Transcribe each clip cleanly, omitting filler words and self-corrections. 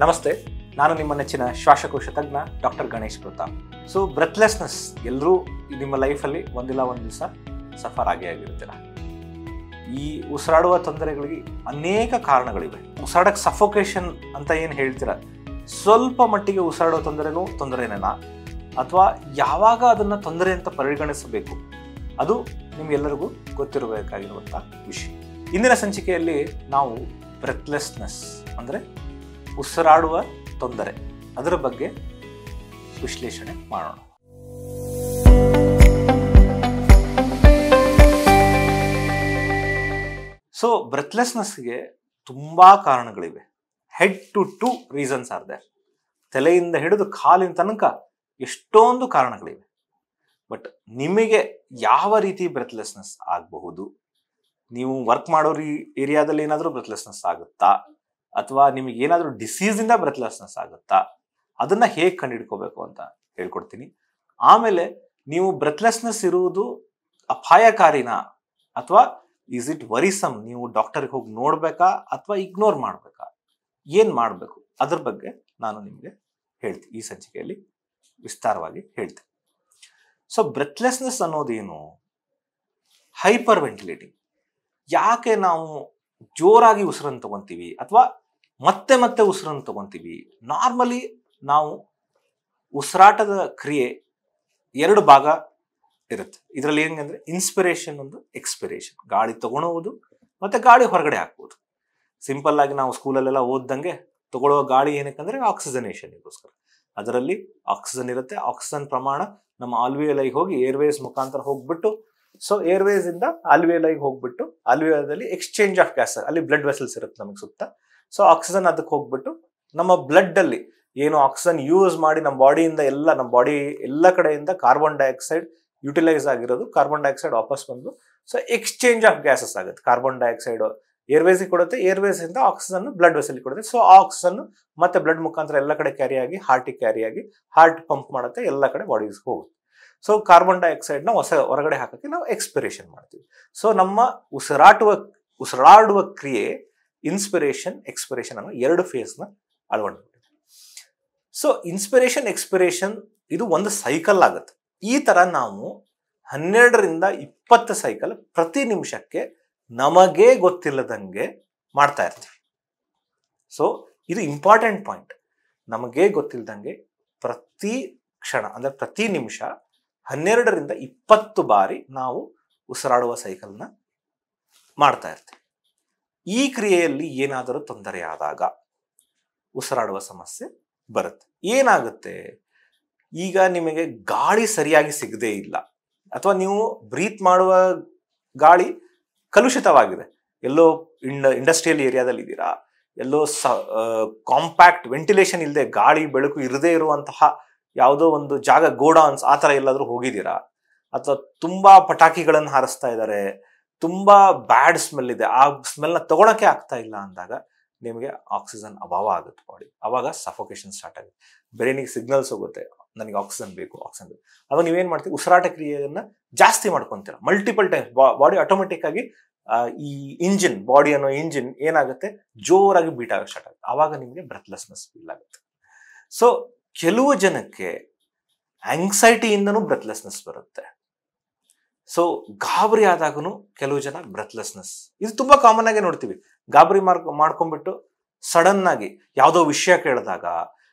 ನಮಸ್ತೆ, ನಾನು ನಿಮ್ಮ ನೆಚ್ಚಿನ ಶ್ವಾಸಕೋಶ ತಜ್ಞ doctor Ganesh Pratap. So breathlessness ಎಲ್ಲರೂ ನಿಮ್ಮ ಲೈಫಲ್ಲಿ ಒಂದಿಲ್ಲ ಒಂದು ದಿವಸ ಸಫರ್ ಆಗೇ ಆಗಿರ್ತೀರ. ಈ ಉಸಿರಾಡುವ ತೊಂದರೆಗಳಿಗೆ ಅನೇಕ ಕಾರಣಗಳಿವೆ. ಉಸಿರಾಡಕ್ಕೆ ಸಫೋಕೇಶನ್ ಅಂತ ಏನು ಹೇಳ್ತೀರ, ಸ್ವಲ್ಪ ಮಟ್ಟಿಗೆ ಉಸಿರಾಡುವ ತೊಂದರೆನೇನಾ ಅಥವಾ ಯಾವಾಗ ಅದನ್ನು ತೊಂದರೆ ಅಂತ ಪರಿಗಣಿಸಬೇಕು, ಅದು ನಿಮ್ಗೆಲ್ಲರಿಗೂ ಗೊತ್ತಿರಬೇಕಾಗಿರುವಂಥ ವಿಷಯ. ಇಂದಿನ ಸಂಚಿಕೆಯಲ್ಲಿ ನಾವು ಬ್ರೆತ್ಲೆಸ್ನೆಸ್ ಅಂದರೆ ಉಸಿರಾಡುವ ತೊಂದರೆ, ಅದರ ಬಗ್ಗೆ ವಿಶ್ಲೇಷಣೆ ಮಾಡೋಣ. ಸೊ ಬ್ರೆತ್ಲೆಸ್ನೆಸ್ಗೆ ತುಂಬಾ ಕಾರಣಗಳಿವೆ. Head to toe reasons are there. ತಲೆಯಿಂದ ಹಿಡಿದು ಕಾಲಿನ ತನಕ ಎಷ್ಟೊಂದು ಕಾರಣಗಳಿವೆ. ಬಟ್ ನಿಮಗೆ ಯಾವ ರೀತಿ ಬ್ರೆತ್ಲೆಸ್ನೆಸ್ ಆಗಬಹುದು, ನೀವು ವರ್ಕ್ ಮಾಡೋ ಏರಿಯಾದಲ್ಲಿ ಏನಾದರೂ ಬ್ರೆತ್ಲೆಸ್ನೆಸ್ ಆಗುತ್ತಾ, ಅಥವಾ ನಿಮಗೆ ಏನಾದರೂ ಡಿಸೀಸಿಂದ ಬ್ರೆತ್ಲೆಸ್ನೆಸ್ ಆಗುತ್ತಾ, ಅದನ್ನ ಹೇಗೆ ಕಂಡುಹಿಡ್ಕೋಬೇಕು ಅಂತ ಹೇಳ್ಕೊಡ್ತೀನಿ. ಆಮೇಲೆ ನೀವು ಬ್ರೆತ್ಲೆಸ್ನೆಸ್ ಇರುವುದು ಅಪಾಯಕಾರಿನಾ ಅಥವಾ ಈಸ್ ಇಟ್ ವರಿಸಮ್, ನೀವು ಡಾಕ್ಟರ್ಗೆ ಹೋಗಿ ನೋಡ್ಬೇಕಾ ಅಥವಾ ಇಗ್ನೋರ್ ಮಾಡ್ಬೇಕಾ, ಏನ್ ಮಾಡಬೇಕು, ಅದ್ರ ಬಗ್ಗೆ ನಾನು ನಿಮಗೆ ಹೇಳ್ತೀನಿ. ಈ ಸಂಚಿಕೆಯಲ್ಲಿ ವಿಸ್ತಾರವಾಗಿ ಹೇಳ್ತೀನಿ. ಸೊ ಬ್ರೆತ್ಲೆಸ್ನೆಸ್ ಅನ್ನೋದೇನು? Hyperventilating. ಯಾಕೆ ನಾವು ಜೋರಾಗಿ ಉಸಿರನ್ನು ತಗೊಂತೀವಿ ಅಥವಾ ಮತ್ತೆ ಮತ್ತೆ ಉಸಿರನ್ನು ತಗೊಂತೀವಿ? ನಾರ್ಮಲಿ ನಾವು ಉಸಿರಾಟದ ಕ್ರಿಯೆ ಎರಡು ಭಾಗ ಇರುತ್ತೆ. ಇದರಲ್ಲಿ ಹೆಂಗಂದ್ರೆ ಇನ್ಸ್ಪಿರೇಷನ್ ಒಂದು, ಎಕ್ಸ್ಪಿರೇಷನ್. ಗಾಳಿ ತಗೊಳ್ಳೋದು ಮತ್ತೆ ಗಾಳಿ ಹೊರಗಡೆ ಹಾಕುವುದು. ಸಿಂಪಲ್ ಆಗಿ ನಾವು ಸ್ಕೂಲಲ್ಲೆಲ್ಲ ಓದ್ದಂಗೆ ತಗೊಳ್ಳೋ ಗಾಳಿ ಏನಕ್ಕಂದ್ರೆ ಆಕ್ಸಿಜನೇಷನ್ಗೋಸ್ಕರ. ಅದರಲ್ಲಿ ಆಕ್ಸಿಜನ್ ಇರುತ್ತೆ. ಆಕ್ಸಿಜನ್ ಪ್ರಮಾಣ ನಮ್ಮ ಆಲ್ವಿಯೋಲೈಗೆ ಹೋಗಿ ಏರ್ವೇಸ್ ಮುಖಾಂತರ ಹೋಗ್ಬಿಟ್ಟು, ಸೊ ಏರ್ವೇಸ್ ಇಂದ ಆಲ್ವಿಯೋಲೈಗೆ ಹೋಗ್ಬಿಟ್ಟು ಆಲ್ವಿಯೋಲದಲ್ಲಿ ಎಕ್ಸ್ಚೇಂಜ್ ಆಫ್ ಗ್ಯಾಸ್, ಅಲ್ಲಿ ಬ್ಲಡ್ ವೆಸಲ್ಸ್ ಇರುತ್ತೆ ನಮಗೆ ಸುತ್ತ. ಸೊ ಆಕ್ಸಿಜನ್ ಅದಕ್ಕೆ ಹೋಗ್ಬಿಟ್ಟು ನಮ್ಮ ಬ್ಲಡ್ ಅಲ್ಲಿ ಏನು ಆಕ್ಸಿಜನ್ ಯೂಸ್ ಮಾಡಿ ನಮ್ಮ ಬಾಡಿಯಿಂದ ನಮ್ಮ ಬಾಡಿ ಎಲ್ಲ ಕಡೆಯಿಂದ ಕಾರ್ಬನ್ ಡೈಆಕ್ಸೈಡ್ ಯುಟಿಲೈಸ್ ಆಗಿರೋದು, ಕಾರ್ಬನ್ ಡೈಆಕ್ಸೈಡ್ ವಾಪಸ್ ಬಂದು ಸೊ ಎಕ್ಸ್ಚೇಂಜ್ ಆಫ್ ಗ್ಯಾಸಸ್ ಆಗುತ್ತೆ. ಕಾರ್ಬನ್ ಡೈಆಕ್ಸೈಡ್ ಏರ್ವೇಸಿಗೆ ಕೊಡುತ್ತೆ, ಏರ್ವೇಸ್ ಇಂದ ಆಕ್ಸಿಜನ್ ಬ್ಲಡ್ ವೆಸಲ್ ಕೊಡುತ್ತೆ. ಸೊ ಆಕ್ಸಿಜನ್ ಮತ್ತೆ ಬ್ಲಡ್ ಮುಖಾಂತರ ಎಲ್ಲ ಕಡೆ ಕ್ಯಾರಿ ಆಗಿ ಹಾರ್ಟಿಗೆ ಕ್ಯಾರಿ ಆಗಿ ಹಾರ್ಟ್ ಪಂಪ್ ಮಾಡುತ್ತೆ, ಎಲ್ಲ ಕಡೆ ಬಾಡಿಗೆ ಹೋಗುತ್ತೆ. ಸೊ ಕಾರ್ಬನ್ ಡೈಆಕ್ಸೈಡ್ ನ ಹೊರಗಡೆ ಹಾಕಕ್ಕೆ ನಾವು ಎಕ್ಸ್ಪಿರೇಷನ್ ಮಾಡ್ತೀವಿ. ಸೊ ನಮ್ಮ ಉಸಿರಾಡುವ ಕ್ರಿಯೆ ಇನ್ಸ್ಪಿರೇಷನ್, ಎಕ್ಸ್ಪಿರೇಷನ್ ಅನ್ನೋ ಎರಡು ಫೇಸ್ ನ ಅಳವಡಿಸಿದೆ. ಸೊ ಇನ್ಸ್ಪಿರೇಷನ್, ಎಕ್ಸ್ಪಿರೇಷನ್ ಇದು ಒಂದು ಸೈಕಲ್ ಆಗುತ್ತೆ. ಈ ತರ ನಾವು 12ರಿಂದ 20 ಸೈಕಲ್ ಪ್ರತಿ ನಿಮಿಷಕ್ಕೆ ನಮಗೇ ಗೊತ್ತಿಲ್ಲದಂಗೆ ಮಾಡ್ತಾ ಇರ್ತೀವಿ. ಸೊ ಇದು ಇಂಪಾರ್ಟೆಂಟ್ ಪಾಯಿಂಟ್. ನಮಗೇ ಗೊತ್ತಿಲ್ಲದಂಗೆ ಪ್ರತಿ ಕ್ಷಣ ಅಂದ್ರೆ ಪ್ರತಿ ನಿಮಿಷ 12ರಿಂದ 20 ಬಾರಿ ನಾವು ಉಸಿರಾಡುವ ಸೈಕಲ್ನ ಮಾಡ್ತಾ ಇರ್ತೀವಿ. ಈ ಕ್ರಿಯೆಯಲ್ಲಿ ಏನಾದರೂ ತೊಂದರೆ ಆದಾಗ ಉಸಿರಾಡುವ ಸಮಸ್ಯೆ ಬರುತ್ತೆ. ಏನಾಗುತ್ತೆ? ಈಗ ನಿಮಗೆ ಗಾಳಿ ಸರಿಯಾಗಿ ಸಿಗದೇ ಇಲ್ಲ, ಅಥವಾ ನೀವು ಬ್ರೀತ್ ಮಾಡುವ ಗಾಳಿ ಕಲುಷಿತವಾಗಿದೆ, ಎಲ್ಲೋ ಇಂಡಸ್ಟ್ರಿಯಲ್ ಏರಿಯಾದಲ್ಲಿ ಇದ್ದೀರಾ, ಎಲ್ಲೋ ಕಾಂಪ್ಯಾಕ್ಟ್ ವೆಂಟಿಲೇಷನ್ ಇಲ್ಲದೆ, ಗಾಳಿ ಬೆಳಕು ಇರದೇ ಇರುವಂತಹ ಯಾವುದೋ ಒಂದು ಜಾಗ, ಗೋಡೌನ್ಸ್ ಆ ಥರ ಎಲ್ಲಾದ್ರೂ ಹೋಗಿದ್ದೀರಾ, ಅಥವಾ ತುಂಬಾ ಪಟಾಕಿಗಳನ್ನು ಹಾರಿಸ್ತಾ ಇದ್ದಾರೆ, ತುಂಬಾ ಬ್ಯಾಡ್ ಸ್ಮೆಲ್ ಇದೆ, ಆ ಸ್ಮೆಲ್ನ ತಗೊಳಕ್ಕೆ ಆಗ್ತಾ ಇಲ್ಲ ಅಂದಾಗ ನಿಮಗೆ ಆಕ್ಸಿಜನ್ ಅಭಾವ ಆಗುತ್ತೆ. ಬಾಡಿ ಅವಾಗ ಸಫೋಕೇಶನ್ ಸ್ಟಾರ್ಟ್ ಆಗುತ್ತೆ. ಬ್ರೈನಿಗೆ ಸಿಗ್ನಲ್ಸ್ ಹೋಗುತ್ತೆ, ನನಗೆ ಆಕ್ಸಿಜನ್ ಬೇಕು, ಆಕ್ಸಿಜನ್ ಬೇಕು. ಅವಾಗ ನೀವೇನ್ ಮಾಡ್ತೀವಿ, ಉಸಿರಾಟ ಕ್ರಿಯೆಯನ್ನ ಜಾಸ್ತಿ ಮಾಡ್ಕೊಂತೀರ, ಮಲ್ಟಿಪಲ್ ಟೈಮ್ಸ್. ಬಾಡಿ ಆಟೋಮೆಟಿಕ್ ಆಗಿ ಈ ಇಂಜಿನ್, ಬಾಡಿ ಅನ್ನೋ ಇಂಜಿನ್ ಏನಾಗುತ್ತೆ, ಜೋರಾಗಿ ಬೀಟ್ ಆಗಕ್ಕೆ ಸ್ಟಾರ್ಟ್ ಆಗುತ್ತೆ. ಆವಾಗ ನಿಮಗೆ ಬ್ರೆತ್ಲೆಸ್ನೆಸ್ ಫೀಲ್ ಆಗುತ್ತೆ. ಸೊ ಕೆಲವು ಜನಕ್ಕೆ ಆಂಗ್ಸೈಟಿಯಿಂದನೂ ಬ್ರೆತ್ಲೆಸ್ನೆಸ್ ಬರುತ್ತೆ. ಸೊ ಗಾಬರಿ ಆದಾಗೂ ಕೆಲವು ಜನ ಬ್ರೆತ್ಲೆಸ್ನೆಸ್, ಇದು ತುಂಬಾ ಕಾಮನ್ ಆಗಿ ನೋಡ್ತೀವಿ. ಗಾಬರಿ ಮಾಡ್ಕೊಂಡ್ಬಿಟ್ಟು ಸಡನ್ ಆಗಿ ಯಾವುದೋ ವಿಷಯ ಕೇಳಿದಾಗ,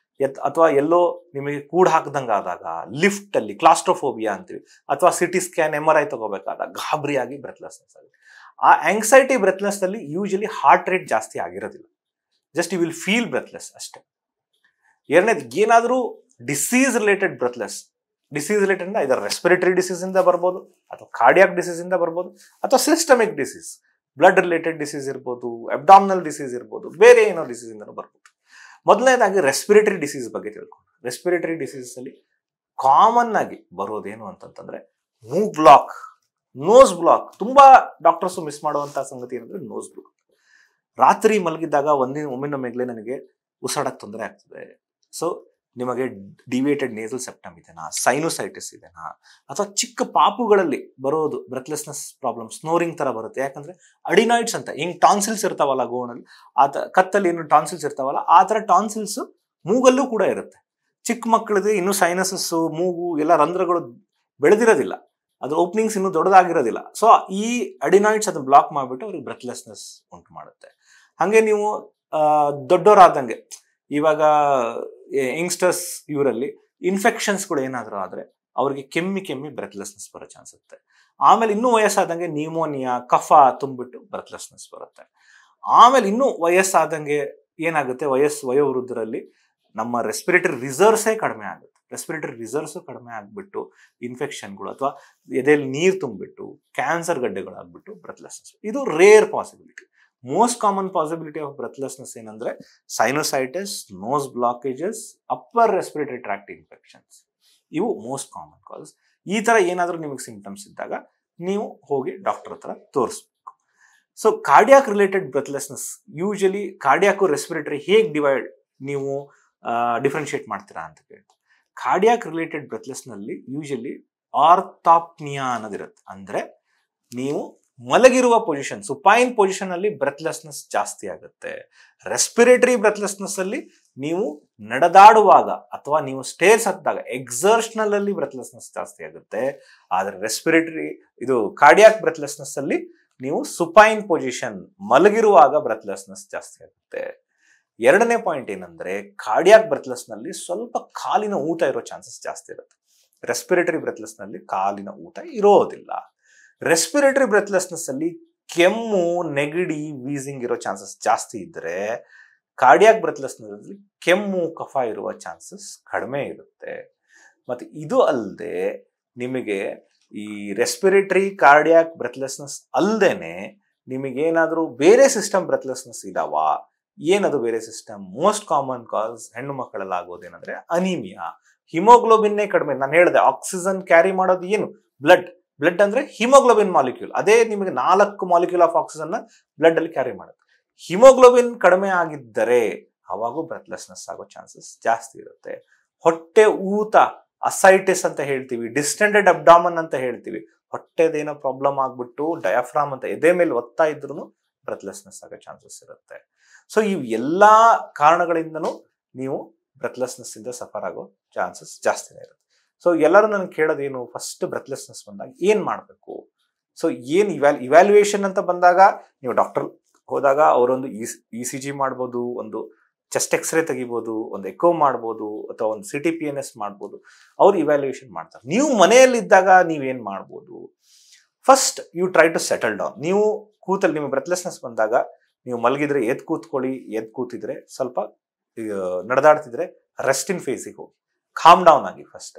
ಅಥವಾ ಎಲ್ಲೋ ನಿಮಗೆ ಕೂಡ ಹಾಕ್ದಂಗ ಆದಾಗ, ಲಿಫ್ಟ್ ಅಲ್ಲಿ ಕ್ಲಾಸ್ಟ್ರೋಫೋಬಿಯಾ ಅಂತೀವಿ, ಅಥವಾ ಸಿಟಿ ಸ್ಕ್ಯಾನ್, MRI ತಗೋಬೇಕಾದಾಗ ಗಾಬರಿಯಾಗಿ ಬ್ರೆತ್ಲೆಸ್ನೆಸ್ ಆಗುತ್ತೆ. ಆ ಆಂಗ್ಸೈಟಿ ಬ್ರೆತ್ಲೆಸ್ ಅಲ್ಲಿ ಯೂಶಲಿ ಹಾರ್ಟ್ ರೇಟ್ ಜಾಸ್ತಿ ಆಗಿರೋದಿಲ್ಲ, just you will feel breathless ಅಷ್ಟೇ. ಎರಡನೇದು, ಏನಾದರೂ disease related breathless. Disease related ಇಂದ ಇದರ ರೆಸ್ಪಿರೇಟರಿ ಡಿಸೀಸ್ ಇಂದ ಬರ್ಬೋದು, ಅಥವಾ ಕಾರ್ಡಿಯಾಕ್ ಡಿಸೀಸ್ ಇಂದ ಬರ್ಬೋದು, ಅಥವಾ systemic disease, blood related disease ಇರ್ಬೋದು, ಅಬ್ಡಾಮಿನಲ್ ಡಿಸೀಸ್ ಇರ್ಬೋದು, ಬೇರೆ ಏನೋ ಡಿಸೀಸ್ ಇಂದನೂ ಬರ್ಬೋದು. ಮೊದಲನೇದಾಗಿ ರೆಸ್ಪಿರೇಟರಿ ಡಿಸೀಸ್ ಬಗ್ಗೆ ತಿಳ್ಕೊಂಡು. ರೆಸ್ಪಿರೇಟರಿ ಡಿಸೀಸ್ ಅಲ್ಲಿ ಕಾಮನ್ ಆಗಿ ಬರೋದೇನು ಅಂತಂತಂದ್ರೆ ಮೂಗ್ ಬ್ಲಾಕ್, ನೋಸ್ ಬ್ಲಾಕ್. ತುಂಬಾ ಡಾಕ್ಟರ್ಸ್ ಮಿಸ್ ಮಾಡುವಂತಹ ಸಂಗತಿ ಏನಂದ್ರೆ ನೋಸ್ ಬ್ಲಾಕ್. ರಾತ್ರಿ ಮಲಗಿದ್ದಾಗ ಒಮ್ಮಿನೊಮ್ಮೆಗ್ಲೇ ನನಗೆ ಉಸಿರಾಡಕ್ಕೆ ತೊಂದರೆ ಆಗ್ತದೆ. ಸೊ ನಿಮಗೆ ಡಿವಿಯೇಟೆಡ್ ನೇಸಲ್ ಸೆಪ್ಟಮ್ ಇದೆನಾ, ಸೈನೋಸೈಟಿಸ್ ಇದೆನಾ, ಅಥವಾ ಚಿಕ್ಕ ಪಾಪುಗಳಲ್ಲಿ ಬರೋದು ಬ್ರೆತ್ಲೆಸ್ನೆಸ್ ಪ್ರಾಬ್ಲಮ್ ಸ್ನೋರಿಂಗ್ ತರ ಬರುತ್ತೆ. ಯಾಕಂದ್ರೆ ಅಡಿನಾಯ್ಡ್ಸ್ ಅಂತ ಹಿಂಗ್ ಟಾನ್ಸಿಲ್ಸ್ ಇರ್ತಾವಲ್ಲ ಗೋಣಲ್ಲಿ, ಕತ್ತಲ್ಲಿ ಏನು ಟಾನ್ಸಿಲ್ಸ್ ಇರ್ತಾವಲ್ಲ ಆ ತರ ಟಾನ್ಸಿಲ್ಸ್ ಮೂಗಲ್ಲೂ ಕೂಡ ಇರುತ್ತೆ. ಚಿಕ್ಕ ಮಕ್ಕಳಿಗೆ ಇನ್ನು ಸೈನಸಸ್, ಮೂಗು ಎಲ್ಲ ರಂಧ್ರಗಳು ಬೆಳೆದಿರೋದಿಲ್ಲ, ಅದು ಓಪನಿಂಗ್ಸ್ ಇನ್ನೂ ದೊಡ್ಡದಾಗಿರೋದಿಲ್ಲ. ಸೊ ಈ ಅಡಿನಾಯ್ಡ್ಸ್ ಅದನ್ನ ಬ್ಲಾಕ್ ಮಾಡಿಬಿಟ್ಟು ಅವ್ರಿಗೆ ಬ್ರೆತ್ಲೆಸ್ನೆಸ್ ಉಂಟು ಮಾಡುತ್ತೆ. ಹಾಗೆ ನೀವು ದೊಡ್ಡವರಾದಂಗೆ ಇವಾಗ ಯಂಗ್ಸ್ಟರ್ಸ್ ಇವರಲ್ಲಿ ಇನ್ಫೆಕ್ಷನ್ಸ್ಗಳು ಏನಾದರೂ ಆದರೆ ಅವ್ರಿಗೆ ಕೆಮ್ಮಿ ಬ್ರೆತ್ಲೆಸ್ನೆಸ್ ಬರೋ ಚಾನ್ಸ್ ಇರುತ್ತೆ. ಆಮೇಲೆ ಇನ್ನೂ ವಯಸ್ಸಾದಂಗೆ ನ್ಯೂಮೋನಿಯಾ, ಕಫ ತುಂಬಿಟ್ಟು ಬ್ರೆತ್ಲೆಸ್ನೆಸ್ ಬರುತ್ತೆ. ಆಮೇಲೆ ಇನ್ನೂ ವಯಸ್ಸಾದಂಗೆ ಏನಾಗುತ್ತೆ, ವಯೋವೃದ್ಧರಲ್ಲಿ ನಮ್ಮ ರೆಸ್ಪಿರೇಟರಿ ರಿಸರ್ವ್ಸೇ ಕಡಿಮೆ ಆಗುತ್ತೆ. ರೆಸ್ಪಿರೇಟರಿ ರಿಸರ್ವ್ಸು ಕಡಿಮೆ ಆಗಿಬಿಟ್ಟು ಇನ್ಫೆಕ್ಷನ್ಗಳು ಅಥವಾ ಎದೆಯಲ್ಲಿ ನೀರು ತುಂಬಿಟ್ಟು ಕ್ಯಾನ್ಸರ್ ಗಡ್ಡೆಗಳಾಗ್ಬಿಟ್ಟು ಬ್ರೆತ್ಲೆಸ್ನೆಸ್. ಇದು rare possibility. Most common possibility of breathlessness ಏನಂದ್ರೆ sinusitis, nose blockages, upper respiratory tract infections. ಇವು ಮೋಸ್ಟ್ ಕಾಮನ್ ಕಾಸ್. ಈ ತರ ಏನಾದರೂ ನಿಮಗೆ ಸಿಂಪ್ಟಮ್ಸ್ ಇದ್ದಾಗ ನೀವು ಹೋಗಿ ಡಾಕ್ಟರ್ ಹತ್ರ ತೋರಿಸ್ಬೇಕು. So cardiac related breathlessness, usually cardiac respiratory ಹೇಗೆ ನೀವು ಡಿಫ್ರೆನ್ಶಿಯೇಟ್ ಮಾಡ್ತೀರಾ ಅಂತ ಕೇಳ್ತಾರೆ. ಕಾರ್ಡಿಯಾಕ್ ರಿಲೇಟೆಡ್ ಬ್ರೆತ್ಲೆಸ್ನಲ್ಲಿ ಯೂಶಲಿ ಆರ್ಥಾಪ್ನಿಯಾ ಅನ್ನೋದಿರುತ್ತೆ. ಅಂದ್ರೆ ನೀವು ಮಲಗಿರುವ ಪೊಸಿಷನ್, ಸುಪೈನ್ ಪೊಸಿಷನ್ ಅಲ್ಲಿ ಬ್ರೆತ್ಲೆಸ್ನೆಸ್ ಜಾಸ್ತಿ ಆಗುತ್ತೆ. ರೆಸ್ಪಿರೇಟರಿ ಬ್ರೆತ್ಲೆಸ್ನೆಸ್ ಅಲ್ಲಿ ನೀವು ನಡೆದಾಡುವಾಗ ಅಥವಾ ನೀವು ಸ್ಟೇರ್ಸ್ ಹತ್ತಿದಾಗ ಎಕ್ಸರ್ಷನಲ್ ಅಲ್ಲಿ ಬ್ರೆತ್ಲೆಸ್ನೆಸ್ ಜಾಸ್ತಿ ಆಗುತ್ತೆ. ಆದ್ರೆ ರೆಸ್ಪಿರೇಟರಿ ಇದು ಕಾರ್ಡಿಯಾಕ್ ಬ್ರೆತ್ಲೆಸ್ನೆಸ್ ಅಲ್ಲಿ ನೀವು ಸುಪೈನ್ ಪೊಸಿಷನ್ ಮಲಗಿರುವಾಗ ಬ್ರೆತ್ಲೆಸ್ನೆಸ್ ಜಾಸ್ತಿ ಆಗುತ್ತೆ. ಎರಡನೇ ಪಾಯಿಂಟ್ ಏನಂದ್ರೆ ಕಾರ್ಡಿಯಾಕ್ ಬ್ರೆತ್ಲೆಸ್ ನಲ್ಲಿ ಸ್ವಲ್ಪ ಕಾಲಿನ ಊತ ಇರೋ ಚಾನ್ಸಸ್ ಜಾಸ್ತಿ ಇರುತ್ತೆ. ರೆಸ್ಪಿರೇಟರಿ ಬ್ರೆತ್ಲೆಸ್ ನಲ್ಲಿ ಕಾಲಿನ ಊತ ಇರೋದಿಲ್ಲ. ರೆಸ್ಪಿರೇಟರಿ ಬ್ರೆತ್ಲೆಸ್ನೆಸ್ ಅಲ್ಲಿ ಕೆಮ್ಮು, ನೆಗಡಿ, ವೀಸಿಂಗ್ ಇರೋ ಚಾನ್ಸಸ್ ಜಾಸ್ತಿ ಇದ್ರೆ ಕಾರ್ಡಿಯಾಕ್ ಬ್ರೆತ್ಲೆಸ್ ನಲ್ಲಿ ಕೆಮ್ಮು, ಕಫ ಇರುವ ಚಾನ್ಸಸ್ ಕಡಿಮೆ ಇರುತ್ತೆ. ಮತ್ತೆ ಇದು ಅಲ್ಲದೆ ನಿಮಗೆ ಈ ರೆಸ್ಪಿರೇಟರಿ ಕಾರ್ಡಿಯಾಕ್ ಬ್ರೆತ್ಲೆಸ್ನೆಸ್ ಅಲ್ಲದೇನೆ ನಿಮಗೇನಾದ್ರೂ ಬೇರೆ ಸಿಸ್ಟಮ್ ಬ್ರೆತ್ಲೆಸ್ನೆಸ್ ಇದಾವ? ಏನದು ಬೇರೆ ಸಿಸ್ಟಮ್? ಮೋಸ್ಟ್ ಕಾಮನ್ ಕಾಸ್ ಹೆಣ್ಣು ಮಕ್ಕಳಲ್ಲಿ ಆಗೋದೇನಂದ್ರೆ ಅನಿಮಿಯಾ. ಹಿಮೋಗ್ಲೋಬಿನ್ನೇ ಕಡಿಮೆ. ನಾನು ಹೇಳಿದೆ ಆಕ್ಸಿಜನ್ ಕ್ಯಾರಿ ಮಾಡೋದು ಏನು? ಬ್ಲಡ್ ಅಂದ್ರೆ ಹಿಮೋಗ್ಲೋಬಿನ್ ಮಾಲಿಕ್ಯೂಲ್. ಅದೇ ನಿಮಗೆ 4 ಮಾಲಿಕ್ಯೂಲ್ ಆಫ್ ಆಕ್ಸಿಜನ್ ಬ್ಲಡ್ ಅಲ್ಲಿ ಕ್ಯಾರಿ ಮಾಡುತ್ತೆ. ಹಿಮೋಗ್ಲೋಬಿನ್ ಕಡಿಮೆ ಆಗಿದ್ದರೆ ಅವಾಗೂ ಬ್ರೆತ್ಲೆಸ್ನೆಸ್ ಆಗೋ ಚಾನ್ಸಸ್ ಜಾಸ್ತಿ ಇರುತ್ತೆ. ಹೊಟ್ಟೆ ಊತ, ಅಸೈಟಿಸ್ ಅಂತ ಹೇಳ್ತೀವಿ, ಡಿಸ್ಟೆಂಡೆಡ್ ಅಬ್ಡಾಮನ್ ಅಂತ ಹೇಳ್ತೀವಿ. ಹೊಟ್ಟೆದೇನೋ ಪ್ರಾಬ್ಲಮ್ ಆಗ್ಬಿಟ್ಟು ಡಯಾಫ್ರಾಮ್ ಅಂತ ಎದೆ ಮೇಲೆ ಒತ್ತಾ ಇದ್ರೂ ಬ್ರೆತ್ಲೆಸ್ನೆಸ್ ಆಗೋ ಚಾನ್ಸಸ್ ಇರುತ್ತೆ. ಸೊ ಇವು ಎಲ್ಲಾ ಕಾರಣಗಳಿಂದನೂ ನೀವು ಬ್ರೆತ್ಲೆಸ್ನೆಸ್ ಇಂದ ಸಫರ್ ಆಗೋ ಚಾನ್ಸಸ್ ಜಾಸ್ತಿನೇ ಇರುತ್ತೆ. ಸೊ ಎಲ್ಲರೂ ನನಗೆ ಕೇಳೋದೇನು, ಫಸ್ಟ್ ಬ್ರೆತ್ಲೆಸ್ನೆಸ್ ಬಂದಾಗ ಏನ್ ಮಾಡಬೇಕು? ಸೊ ಏನ್ ಇವ್ಯಾಲ್ಯೂಯೇಷನ್ ಅಂತ ಬಂದಾಗ ನೀವು ಡಾಕ್ಟರ್ ಹೋದಾಗ ಅವರೊಂದು ECG ಮಾಡ್ಬೋದು, ಒಂದು ಚೆಸ್ಟ್ ಎಕ್ಸ್ರೇ ತೆಗಿಬೋದು, ಒಂದು ಎಕೋ ಮಾಡ್ಬೋದು, ಅಥವಾ ಒಂದು CTPNS ಮಾಡ್ಬೋದು. ಅವ್ರು ಇವ್ಯಾಲ್ಯೂಯೇಷನ್ ಮಾಡ್ತಾರೆ. ನೀವು ಮನೆಯಲ್ಲಿದ್ದಾಗ ನೀವೇನ್ ಮಾಡ್ಬೋದು? First you try to settle down. ನೀವು ಕೂತಲ್ಲಿ ನಿಮ್ಮ ಬ್ರೆತ್ಲೆಸ್ನೆಸ್ ಬಂದಾಗ ನೀವು ಮಲಗಿದ್ರೆ ಎದ್ ಕೂತಿದ್ರೆ ಸ್ವಲ್ಪ ನಡೆದಾಡ್ತಿದ್ರೆ ರೆಸ್ಟ್ ಇನ್ ಫೇಸಿಗೆ ಹೋಗಿ ಕಾಮ್ ಡೌನ್ ಆಗಿ. ಫಸ್ಟ್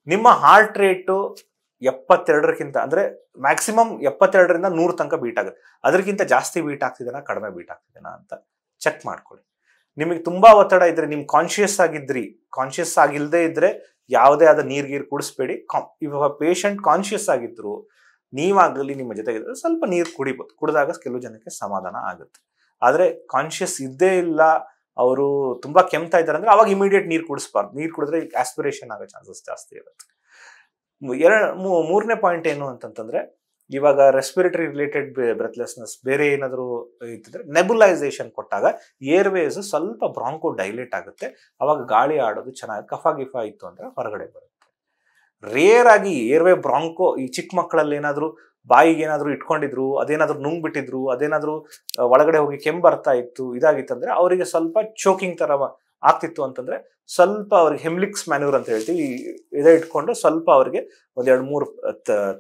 ನಿಮ್ಮ ಹಾರ್ಟ್ ರೇಟು 72 ಅಂದ್ರೆ ಮ್ಯಾಕ್ಸಿಮಮ್ 72ರಿಂದ 100 ತನಕ ಬೀಟ್ ಆಗುತ್ತೆ. ಅದಕ್ಕಿಂತ ಜಾಸ್ತಿ ಬೀಟ್ ಆಗ್ತಿದೆನಾ, ಕಡಿಮೆ ಬೀಟ್ ಆಗ್ತಿದೆನಾ ಅಂತ ಚೆಕ್ ಮಾಡ್ಕೊಳ್ಳಿ. ನಿಮಗೆ ತುಂಬಾ ಒತ್ತಡ ಇದ್ರೆ, ನಿಮ್ ಕಾನ್ಶಿಯಸ್ ಆಗಿಲ್ದೇ ಇದ್ರೆ ಯಾವುದೇ ಆದ ನೀರ್ ಕುಡಿಸ್ಬೇಡಿ. ಇವಾಗ ಪೇಷಂಟ್ ಕಾನ್ಶಿಯಸ್ ಆಗಿದ್ರು ನೀವಾಗಲಿ ನಿಮ್ಮ ಜೊತೆಗಿದ್ರೆ ಸ್ವಲ್ಪ ನೀರು ಕುಡಿಬೋದು. ಕುಡಿದಾಗ ಕೆಲವು ಜನಕ್ಕೆ ಸಮಾಧಾನ ಆಗುತ್ತೆ. ಆದ್ರೆ ಕಾನ್ಶಿಯಸ್ ಇದ್ದೇ ಇಲ್ಲ, ಅವರು ತುಂಬಾ ಕೆಮ್ತಾ ಇದ್ದಾರೆ ಅಂದ್ರೆ ಅವಾಗ ಇಮಿಡಿಯೇಟ್ ನೀರು ಕುಡಿಸ್ಬಾರ್ದು. ನೀರು ಕುಡಿದ್ರೆ ಆಸ್ಪಿರೇಷನ್ ಆಗೋ ಚಾನ್ಸಸ್ ಜಾಸ್ತಿ ಇರುತ್ತೆ. ಮೂರನೇ ಪಾಯಿಂಟ್ ಏನು ಅಂತಂತಂದ್ರೆ, ಇವಾಗ ರೆಸ್ಪಿರೇಟರಿ ರಿಲೇಟೆಡ್ ಬ್ರೆತ್ಲೆಸ್ನೆಸ್ ಬೇರೆ ಏನಾದರೂ ಇತ್ತಿದ್ರೆ ನೆಬುಲೈಸೇಷನ್ ಕೊಟ್ಟಾಗ ಏರ್ವೇಸ್ ಸ್ವಲ್ಪ ಬ್ರಾಂಕೋ ಡೈಲೇಟ್ ಆಗುತ್ತೆ. ಅವಾಗ ಗಾಳಿ ಆಡೋದು ಚೆನ್ನಾಗಿ, ಕಫ ಗಿಫ ಇತ್ತು ಅಂದ್ರೆ ಹೊರಗಡೆ ಬರುತ್ತೆ. ರೇರ್ ಆಗಿ ಏರ್ವೇ ಬ್ರಾಂಕೋ ಈ ಚಿಕ್ಕ ಮಕ್ಕಳಲ್ಲಿ ಏನಾದ್ರು ಬಾಯಿಗೆ ಏನಾದ್ರು ಇಟ್ಕೊಂಡಿದ್ರು, ಅದೇನಾದ್ರು ನುಂಗ್ಬಿಟ್ಟಿದ್ರು, ಅದೇನಾದ್ರು ಒಳಗಡೆ ಹೋಗಿ ಕೆಮ್ಮು ಬರ್ತಾ ಇತ್ತು, ಇದಾಗಿತ್ತಂದ್ರೆ ಅವರಿಗೆ ಸ್ವಲ್ಪ ಚೋಕಿಂಗ್ ತರ ಆಗ್ತಿತ್ತು ಅಂತಂದ್ರೆ ಸ್ವಲ್ಪ ಅವ್ರಿಗೆ ಹೆಮ್ಲಿಕ್ಸ್ ಮ್ಯಾನ್ಯೂರ್ ಅಂತ ಹೇಳ್ತೀವಿ, ಇದೇ ಇಟ್ಕೊಂಡು ಸ್ವಲ್ಪ ಅವ್ರಿಗೆ 1-2-3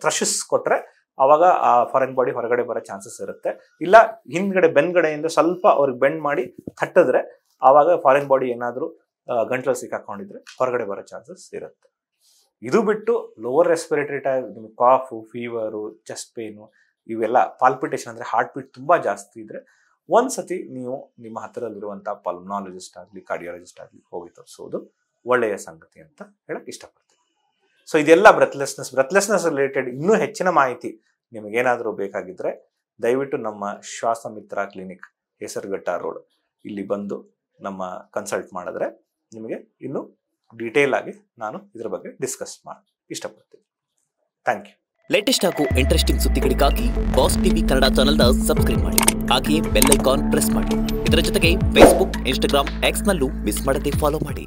ಥ್ರಶಸ್ ಕೊಟ್ರೆ ಅವಾಗ ಆ ಫಾರಿನ್ ಬಾಡಿ ಹೊರಗಡೆ ಬರೋ ಚಾನ್ಸಸ್ ಇರುತ್ತೆ. ಇಲ್ಲ ಹಿಂದ್ಗಡೆ ಬೆನ್ಗಡೆಯಿಂದ ಸ್ವಲ್ಪ ಅವ್ರಿಗೆ ಬೆಂಡ್ ಮಾಡಿ ತಟ್ಟಿದ್ರೆ ಆವಾಗ ಫಾರಿನ್ ಬಾಡಿ ಏನಾದ್ರು ಗಂಟ್ಲಲ್ಲಿ ಸಿಕ್ಕಾಕೊಂಡಿದ್ರೆ ಹೊರಗಡೆ ಬರೋ ಚಾನ್ಸಸ್ ಇರುತ್ತೆ. ಇದು ಬಿಟ್ಟು ಲೋವರ್ ರೆಸ್ಪಿರೇಟರಿ ನಿಮಗೆ ಕಾಫು, ಫೀವರು, ಚೆಸ್ಟ್ ಪೇನು, ಇವೆಲ್ಲ ಪಾಲ್ಪಿಟೇಷನ್ ಅಂದ್ರೆ ಹಾರ್ಟ್ ಬೀಟ್ ತುಂಬಾ ಜಾಸ್ತಿ ಇದ್ರೆ ಒಂದ್ಸತಿ ನೀವು ನಿಮ್ಮ ಹತ್ತಿರದಲ್ಲಿರುವಂತಹ ಪಲ್ಮನಾಲಜಿಸ್ಟ್ ಆಗಲಿ ಕಾರ್ಡಿಯಾಲಜಿಸ್ಟ್ ಆಗಲಿ ಹೋಗಿ ತೋರಿಸೋದು ಒಳ್ಳೆಯ ಸಂಗತಿ ಅಂತ ಹೇಳಕ್ ಇಷ್ಟಪಡ್ತೀನಿ. ಸೊ ಇದೆಲ್ಲ ಬ್ರೆತ್ಲೆಸ್ನೆಸ್ ರಿಲೇಟೆಡ್ ಇನ್ನೂ ಹೆಚ್ಚಿನ ಮಾಹಿತಿ ನಿಮಗೇನಾದರೂ ಬೇಕಾಗಿದ್ರೆ ದಯವಿಟ್ಟು ನಮ್ಮ ಶ್ವಾಸಮಿತ್ರ ಕ್ಲಿನಿಕ್, ಹೆಸರುಘಟ್ಟ ರೋಡ್ ಇಲ್ಲಿ ಬಂದು ನಮ್ಮ ಕನ್ಸಲ್ಟ್ ಮಾಡಿದ್ರೆ ನಿಮಗೆ ಇನ್ನೂ ಡೀಟೇಲ್ ಆಗಿ ನಾನು ಇದರ ಬಗ್ಗೆ ಡಿಸ್ಕಸ್ ಮಾಡಿ ಇಷ್ಟಪಡ್ತೀನಿ. Thank you. ಲೇಟೆಸ್ಟ್ ಹಾಗೂ ಇಂಟ್ರೆಸ್ಟಿಂಗ್ ಸುದ್ದಿಗಳಿಗಾಗಿ ಬಾಸ್ ಟಿವಿ ಕನ್ನಡ ಚಾನೆಲ್ನ ಸಬ್ಸ್ಕ್ರೈಬ್ ಮಾಡಿ. ಹಾಗೆಯೇ ಬೆಲ್ ಐಕಾನ್ ಪ್ರೆಸ್ ಮಾಡಿ. ಇದರ ಜೊತೆಗೆ ಫೇಸ್ಬುಕ್, ಇನ್ಸ್ಟಾಗ್ರಾಮ್, ಎಕ್ಸ್ನಲ್ಲೂ ಮಿಸ್ ಮಾಡದೆ ಫಾಲೋ ಮಾಡಿ.